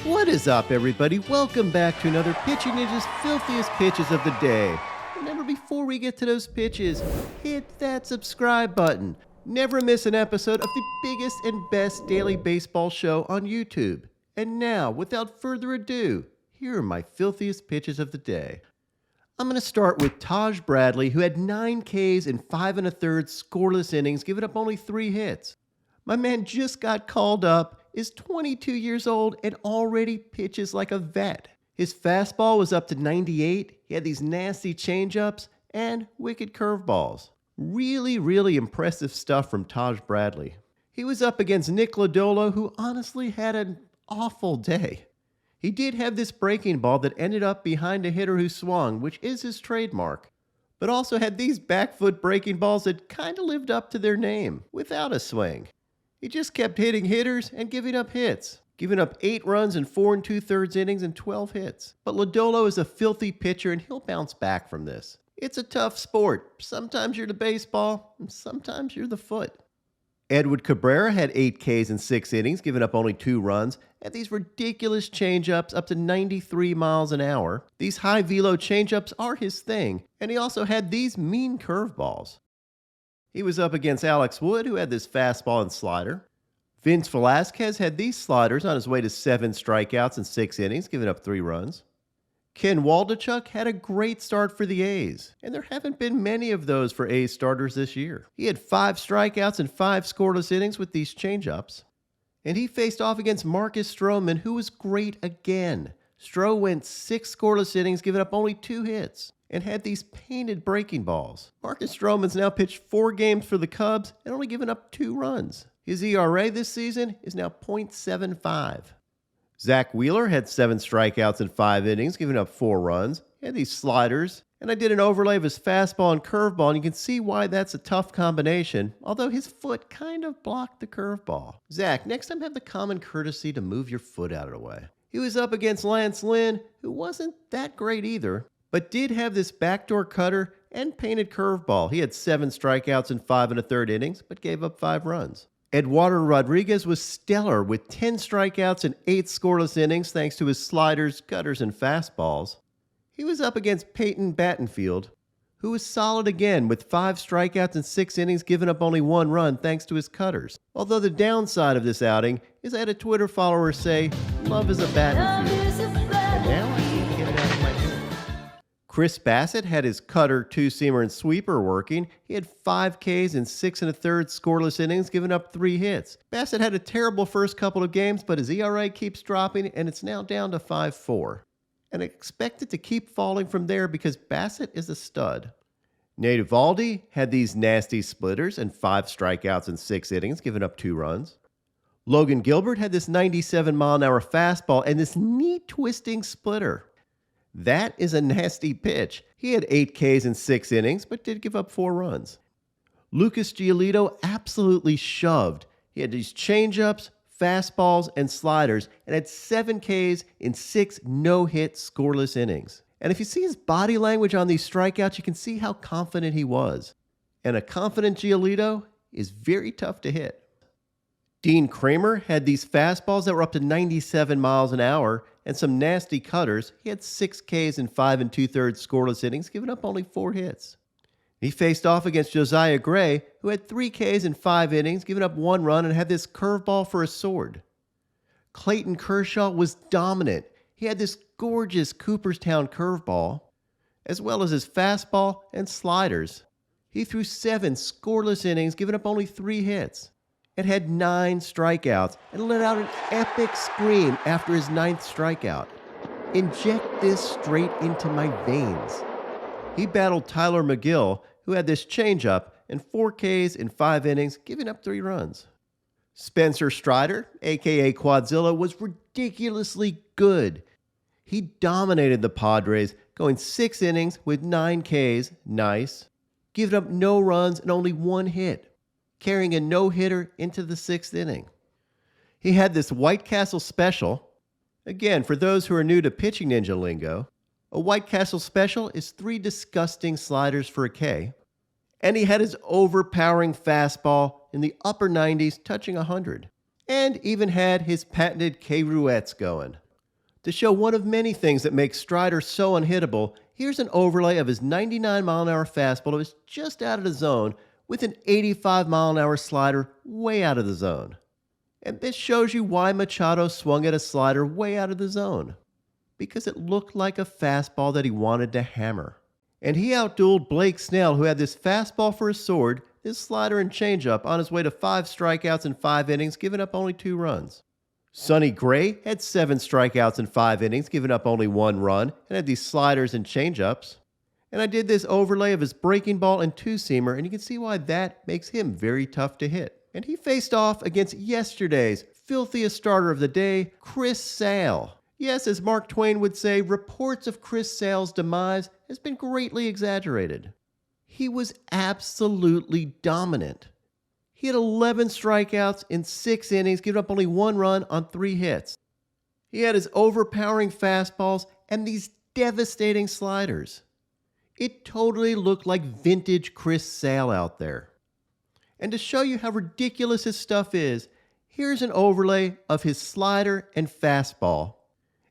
What is up, everybody? Welcome back to another Pitching Ninja's filthiest pitches of the day. Remember, before we get to those pitches, hit that subscribe button. Never miss an episode of the biggest and best daily baseball show on YouTube. And now, without further ado, here are my filthiest pitches of the day. I'm going to start with Taj Bradley, who had 9 Ks in 5 1/3 scoreless innings, giving up only 3 hits. My man just got called up, is 22 years old, and already pitches like a vet. His fastball was up to 98, he had these nasty changeups, and wicked curveballs. Really impressive stuff from Taj Bradley. He was up against Nick Lodolo, who honestly had an awful day. He did have this breaking ball that ended up behind a hitter who swung, which is his trademark, but also had these back foot breaking balls that kind of lived up to their name, without a swing. He just kept hitting hitters and giving up hits, giving up 8 runs in 4 2/3 innings and 12 hits. But Lodolo is a filthy pitcher and he'll bounce back from this. It's a tough sport. Sometimes you're the baseball, and sometimes you're the foot. Edward Cabrera had 8 Ks in 6 innings, giving up only 2 runs, and these ridiculous changeups up to 93 miles an hour. These high velo changeups are his thing, and he also had these mean curveballs. He was up against Alex Wood, who had this fastball and slider. Vince Velasquez had these sliders on his way to 7 strikeouts in 6 innings, giving up 3 runs. Ken Waldichuk had a great start for the A's, and there haven't been many of those for A's starters this year. He had 5 strikeouts and 5 scoreless innings with these changeups. And he faced off against Marcus Stroman, who was great again. Stro went 6 scoreless innings, giving up only 2 hits, and had these painted breaking balls. Marcus Stroman's now pitched 4 games for the Cubs and only given up 2 runs. His ERA this season is now .75. Zach Wheeler had 7 strikeouts in 5 innings, giving up 4 runs. He had these sliders, and I did an overlay of his fastball and curveball, and you can see why that's a tough combination, although his foot kind of blocked the curveball. Zach, next time have the common courtesy to move your foot out of the way. He was up against Lance Lynn, who wasn't that great either, but did have this backdoor cutter and painted curveball. He had 7 strikeouts in 5 1/3 innings, but gave up 5 runs. Eduardo Rodriguez was stellar with 10 strikeouts and 8 scoreless innings thanks to his sliders, cutters, and fastballs. He was up against Peyton Battenfield, who was solid again with 5 strikeouts and 6 innings, giving up only 1 run thanks to his cutters. Although the downside of this outing is I had a Twitter follower say, "Love is a Battenfield." And now I can't get it out of my head. Chris Bassett had his cutter, 2-seamer, and sweeper working. He had 5 Ks in 6 1/3 scoreless innings, giving up 3 hits. Bassett had a terrible first couple of games, but his ERA keeps dropping, and it's now down to 5.4. And I expect it to keep falling from there because Bassett is a stud. Nate Eovaldi had these nasty splitters and 5 strikeouts in 6 innings, giving up 2 runs. Logan Gilbert had this 97-mile-an-hour fastball and this neat twisting splitter. That is a nasty pitch. He had 8 Ks in 6 innings, but did give up 4 runs. Lucas Giolito absolutely shoved. He had these changeups, fastballs, and sliders, and had 7 Ks in 6 no-hit scoreless innings. And if you see his body language on these strikeouts, you can see how confident he was. And a confident Giolito is very tough to hit. Dean Kramer had these fastballs that were up to 97 miles an hour and some nasty cutters. He had 6 Ks in 5 2/3 scoreless innings, giving up only 4 hits. He faced off against Josiah Gray, who had 3 Ks in 5 innings, giving up 1 run, and had this curveball for a sword. Clayton Kershaw was dominant. He had this gorgeous Cooperstown curveball, as well as his fastball and sliders. He threw 7 scoreless innings, giving up only 3 hits. It had 9 strikeouts and let out an epic scream after his 9th strikeout. Inject this straight into my veins. He battled Tyler McGill, who had this changeup and 4 Ks in 5 innings, giving up 3 runs. Spencer Strider, a.k.a. Quadzilla, was ridiculously good. He dominated the Padres, going 6 innings with 9 Ks, nice, giving up no runs and only 1 hit, carrying a no-hitter into the 6th inning. He had this White Castle special. Again, for those who are new to Pitching Ninja lingo, a White Castle special is 3 disgusting sliders for a K. And he had his overpowering fastball in the upper 90s, touching 100. And even had his patented K-Ruettes going. To show one of many things that make Strider so unhittable, here's an overlay of his 99-mile-an-hour fastball that was just out of the zone with an 85-mile-an-hour slider way out of the zone. And this shows you why Machado swung at a slider way out of the zone. Because it looked like a fastball that he wanted to hammer. And he outdueled Blake Snell, who had this fastball for his sword, his slider and changeup on his way to 5 strikeouts in 5 innings, giving up only 2 runs. Sonny Gray had 7 strikeouts in 5 innings, giving up only 1 run, and had these sliders and changeups. And I did this overlay of his breaking ball and 2-seamer, and you can see why that makes him very tough to hit. And he faced off against yesterday's filthiest starter of the day, Chris Sale. Yes, as Mark Twain would say, reports of Chris Sale's demise has been greatly exaggerated. He was absolutely dominant. He had 11 strikeouts in 6 innings, giving up only 1 run on 3 hits. He had his overpowering fastballs and these devastating sliders. It totally looked like vintage Chris Sale out there. And to show you how ridiculous his stuff is, here's an overlay of his slider and fastball.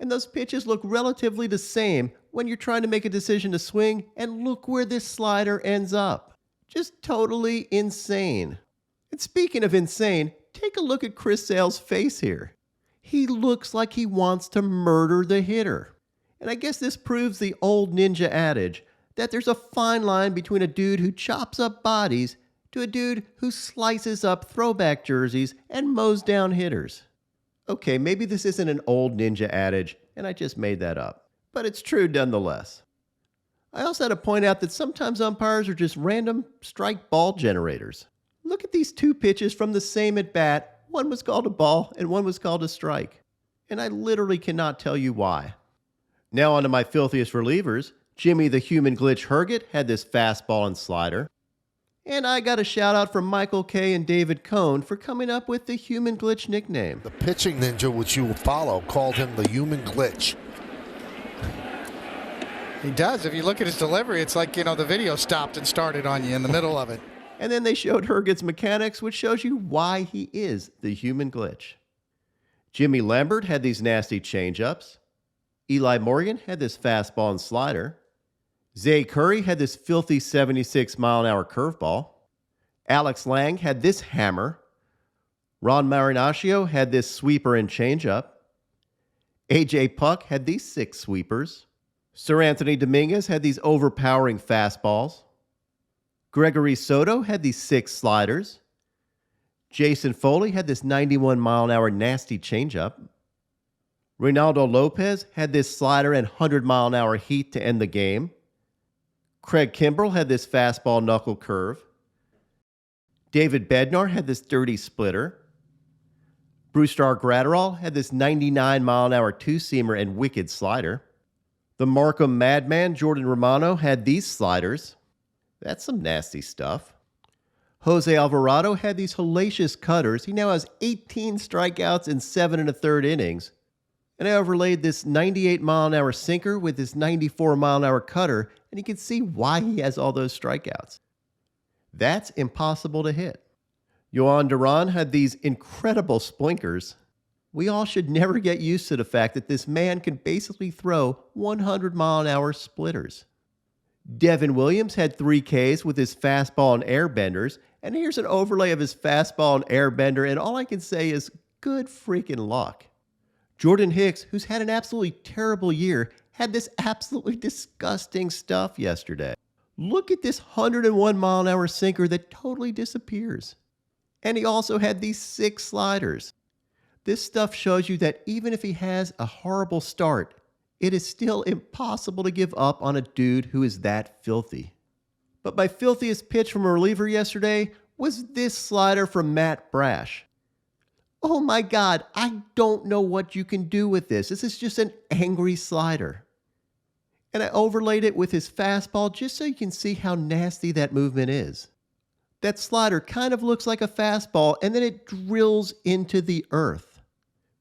And those pitches look relatively the same when you're trying to make a decision to swing, and look where this slider ends up. Just totally insane. And speaking of insane, take a look at Chris Sale's face here. He looks like he wants to murder the hitter. And I guess this proves the old ninja adage that there's a fine line between a dude who chops up bodies to a dude who slices up throwback jerseys and mows down hitters. Okay, maybe this isn't an old ninja adage, and I just made that up. But it's true nonetheless. I also had to point out that sometimes umpires are just random strike ball generators. Look at these 2 pitches from the same at-bat. One was called a ball, and one was called a strike. And I literally cannot tell you why. Now on to my filthiest relievers. Jimmy the Human Glitch Herget had this fastball and slider. And I got a shout out from Michael K. and David Cohn for coming up with the Human Glitch nickname. The pitching ninja, which you will follow, called him the Human Glitch. He does. If you look at his delivery, it's like, the video stopped and started on you in the middle of it. And then they showed Herget's mechanics, which shows you why he is the Human Glitch. Jimmy Lambert had these nasty changeups. Eli Morgan had this fastball and slider. Zay Curry had this filthy 76-mile-an-hour curveball. Alex Lang had this hammer. Ron Marinaccio had this sweeper and changeup. A.J. Puck had these 6 sweepers. Sir Anthony Dominguez had these overpowering fastballs. Gregory Soto had these 6 sliders. Jason Foley had this 91-mile-an-hour nasty changeup. Reynaldo Lopez had this slider and 100-mile-an-hour heat to end the game. Craig Kimbrell had this fastball knuckle curve. David Bednar had this dirty splitter. Brusdar Graterol had this 99-mile-an-hour 2-seamer and wicked slider. The Markham Madman Jordan Romano had these sliders. That's some nasty stuff. Jose Alvarado had these hellacious cutters. He now has 18 strikeouts in 7 1/3 innings. And I overlaid this 98-mile-an-hour sinker with this 94-mile-an-hour cutter, and you can see why he has all those strikeouts. That's impossible to hit. Yohan Duran had these incredible splinkers. We all should never get used to the fact that this man can basically throw 100-mile-an-hour splitters. Devin Williams had 3 Ks with his fastball and airbenders, and here's an overlay of his fastball and airbender, and all I can say is good freaking luck. Jordan Hicks, who's had an absolutely terrible year, had this absolutely disgusting stuff yesterday. Look at this 101-mile-an-hour sinker that totally disappears. And he also had these 6 sliders. This stuff shows you that even if he has a horrible start, it is still impossible to give up on a dude who is that filthy. But my filthiest pitch from a reliever yesterday was this slider from Matt Brash. Oh my God, I don't know what you can do with this. This is just an angry slider. And I overlaid it with his fastball just so you can see how nasty that movement is. That slider kind of looks like a fastball, and then it drills into the earth.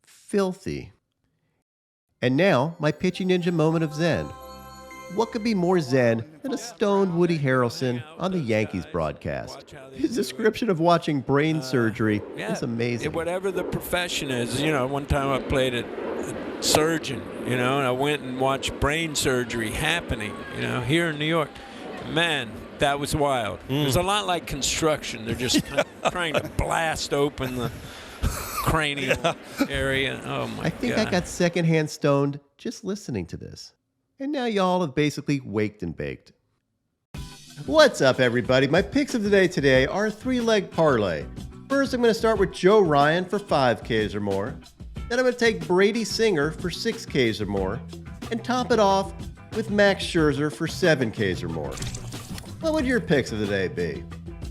Filthy. And now, my pitching ninja moment of zen. What could be more zen than a stoned Woody Harrelson on the Yankees broadcast? His description of watching brain surgery is amazing. Whatever the profession is, one time I played at surgeon, and I went and watched brain surgery happening, here in New York. Man, that was wild. It was a lot like construction. They're just trying to blast open the cranial area. Oh my God. I think I got secondhand stoned just listening to this. And now y'all have basically waked and baked. What's up, everybody? My picks of the day today are a 3-leg parlay. First, I'm going to start with Joe Ryan for 5Ks or more. Then I'm going to take Brady Singer for 6Ks or more. And top it off with Max Scherzer for 7Ks or more. What would your picks of the day be?